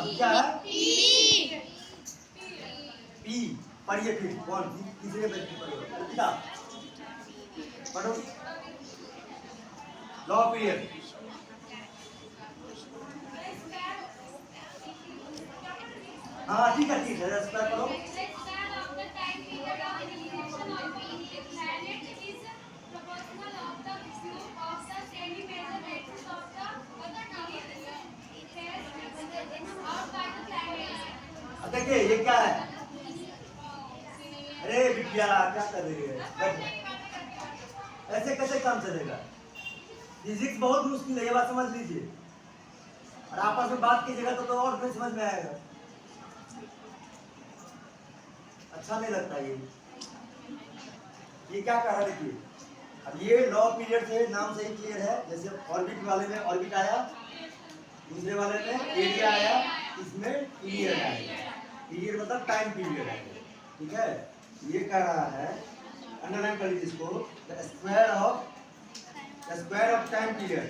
अब क्या है पी। पढ़िए फिर कौन तीसरे व्यक्ति पढ़ो किताब पढ़ो लॉ पीरियड। हाँ ठीक है स्क्वायर पढ़ो। देखिए ये क्या है, अरे बिटिया क्या कर रही है, ऐसे कैसे काम चलेगा। फिजिक्स बहुत मुश्किल है, ये बात समझ लीजिए। और आपस में बात कीजिएगा तो और नहीं समझ में आएगा, अच्छा नहीं लगता ये क्या कह रहा है देखिए। अब ये लॉ पीरियड से नाम से ही क्लियर है, जैसे ऑर्बिट वाले में ऑर्बिट आया, दूसरे वाले में एरिया आया, इसमें पीरियड आएगा। पीरियड मतलब टाइम पीरियड है, ठीक है। ये कह रहा है, अंडरलाइन कर लीजिए इसको, the square of time period,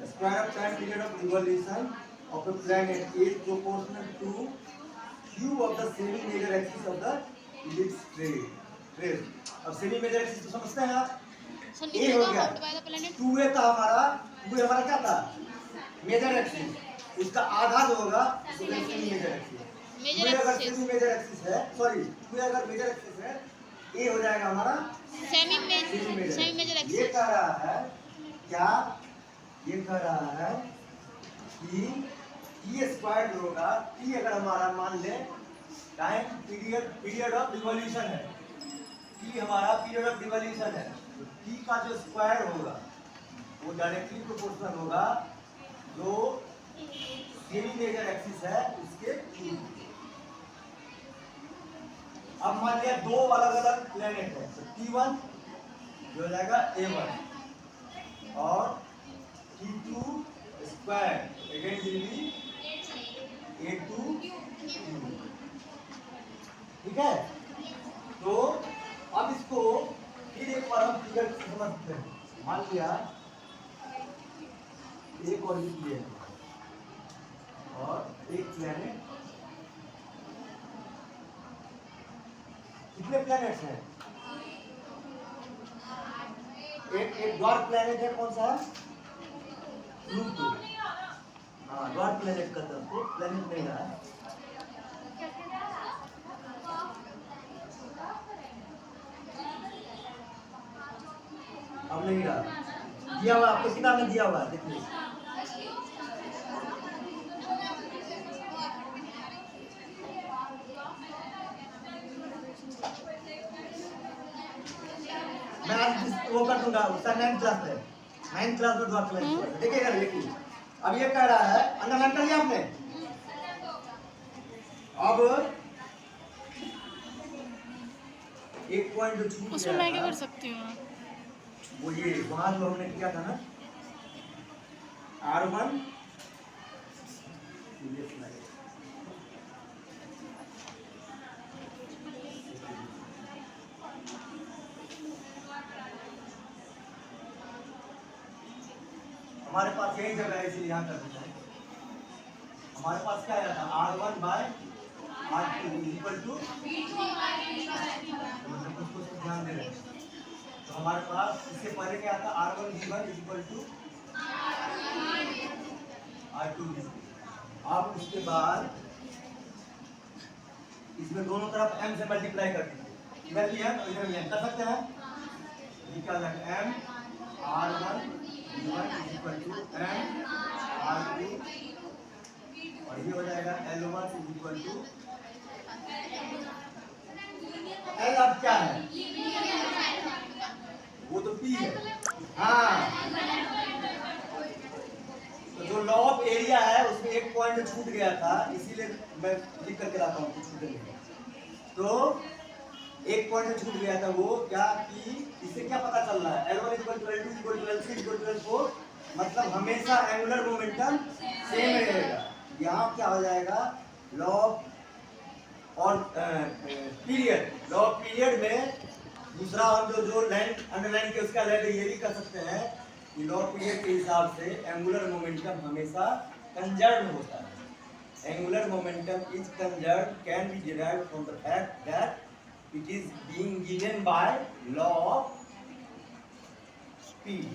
square of time period of revolution of a planet is proportional to cube of the semi major axis of the ellipse trace. अब सेमी मेजर एक्सिस तो समझते हैं आप, ए हो गया, 2a था हमारा, 2a हमारा क्या था मेजर एक्सिस, उसका आधा जो होगा सेमी मेजर एक्सिस। अगर सेमी मेजर एक्सिस है, सॉरी अगर मेजर एक्सिस है, ए हो जाएगा हमारा सेमी मेजर एक्सिस। ये कह रहा है क्या, ये कह रहा है कि टी स्क्वायर होगा, टी अगर हमारा मान ले टाइम पीरियड ऑफ रिवॉल्यूशन है, टी हमारा पीरियड ऑफ रिवॉल्यूशन है, तो टी का जो स्क्वायर होगा वो डायरेक्टली प्रोपोर्शनल होगा जो सेमी मेजर एक्सिस है उसके क्यूब। अब मान लिया दो अलग अलग प्लेनेट है, तो T1 जो हो जाएगा A1 और T2 square again will be A2, ठीक है। तो अब इसको फिर एक बार हम फिगर समझते हैं। मान लिया एक और ये और एक प्लेनेट, कितने प्लैनेट्स हैं, एक ड्वार्फ प्लैनेट है, कौन सा है प्लूटो। हाँ ड्वार्फ प्लैनेट का था, तो प्लैनेट नहीं रहा है। अब नहीं रहा, दिया हुआ आपको किताब में दिया हुआ है, देखिए मैं आज वो कर दूंगा, उसका 9th क्लास में, 9th क्लास में ड्रॉप करेंगे, देखिएगा देखिए। अब ये कह रहा है, अंडरलाइन कर लिया आपने। अब एक पॉइंट जो छूट उसमें मैं क्या कर सकती हूँ, वो ये वहां जो हमने किया था ना R1, हमारे पास यही जगह है इसलिए यहाँ कर देते हैं। हमारे पास क्या आया था R1 bye R2 equal to, कुछ ध्यान दे रहे हैं। तो हमारे पास इससे पहले क्या था R1 V1 equal to R2 V2। आप उसके बाद इसमें दोनों तरफ m से मल्टीप्लाई कर दीजिए, इधर भी m और इधर भी m कर सकते हैं। ये क्या लगा m R1 V1 equal to m R2 और ये हो जाएगा L1 इक्वल टू L। अब क्या है, वो तो P है। हाँ तो जो लॉ ऑफ एरिया है उसमें एक पॉइंट छूट गया था, इसीलिए मैं लिख करके लाता हूँ छूटेंगे। तो एक पॉइंट छूट गया था, वो क्या कि इससे क्या पता चल रहा है L1 equal to L2 equal to L3 equal to L4, मतलब हमेशा एंगुलर मोमेंटम सेम रहेगा। यहाँ क्या हो जाएगा लॉ और पीरियड, लॉ पीरियड में दूसरा हम जो लाइन अंडरलाइन के उसका लाइन ये भी कर सकते हैं कि लॉ पीरियड के हिसाब से एंगुलर मोमेंटम हमेशा कंजर्व होता है। Angular momentum is conserve can be derived from the fact that it is being given by law of speed.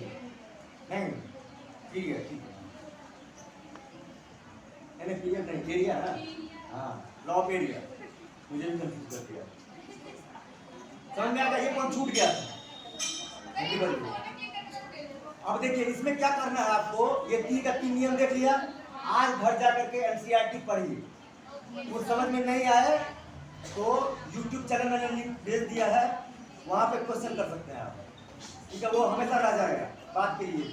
नहीं पीरियड, ठीक है, पीरियड नहीं, एरिया ना, हाँ लॉ ऑफ एरिया, मुझे भी कंफ्यूज कर दिया। समझ में आ गया? ये पॉइंट छूट गया था। अब देखिए इसमें क्या करना है आपको, ये 3 का 3 नियम देख लिया। आज घर जा करके एनसीईआरटी पढ़िए, वो समझ में नहीं आए तो यूट्यूब चैनल मैंने लिंक भेज दिया है, वहां पे क्वेश्चन कर सकते हैं आप, ठीक है, वो हमेशा रह जाएगा बात के लिए।